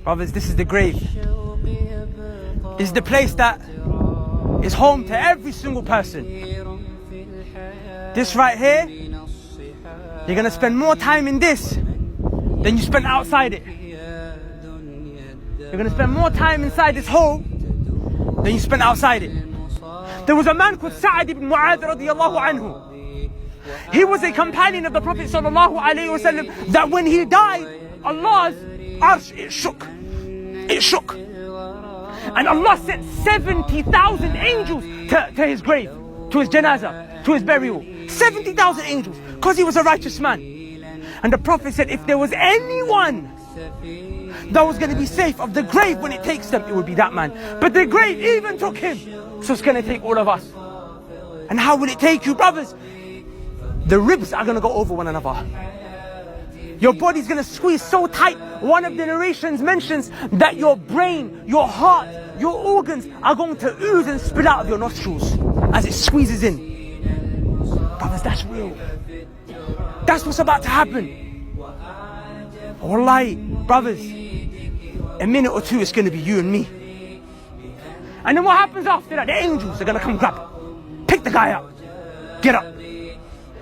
Brothers, this is the grave. It's the place that is home to every single person. This right here, you're going to spend more time in this than you spend outside it. You're going to spend more time inside this hole than you spend outside it. There was a man called Sa'ad ibn Mu'adh radiyallahu anhu. He was a companion of the Prophet sallallahu alayhi wasallam, that when he died, Allah's arsh, it shook. It shook. And Allah sent 70,000 angels to his grave, to his janazah, to his burial. 70,000 angels, because he was a righteous man. And the Prophet said, if there was anyone that was going to be safe of the grave when it takes them, it would be that man. But the grave even took him, so it's going to take all of us. And how will it take you, brothers? The ribs are going to go over one another. Your body's going to squeeze so tight. One of the narrations mentions that your brain, your heart, your organs are going to ooze and spit out of your nostrils as it squeezes in. Brothers, that's real. That's what's about to happen. Wallahi, brothers, a minute or two it's going to be you and me. And then what happens after that? The angels are going to come grab, pick the guy up, get up.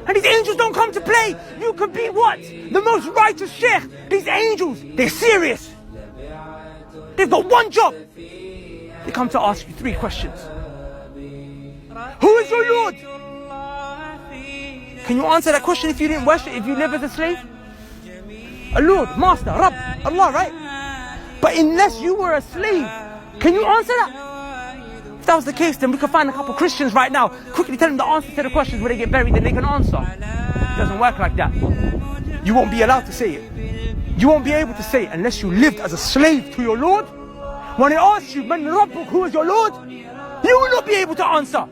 And these angels don't come to play. You could be what? The most righteous sheikh. These angels, they're serious. They've got one job. They come to ask you 3 questions. Who is your Lord? Can you answer that question if you didn't worship, if you live as a slave? A Lord, Master, Rabb, Allah, right? But unless you were a slave, can you answer that? If that was the case, then we could find a couple of Christians right now, quickly tell them the answer to the questions where they get buried, then they can answer. It doesn't work like that. You won't be allowed to say it. You won't be able to say it unless you lived as a slave to your Lord. When they ask you, Man Rabbuk, who is your Lord? You will not be able to answer.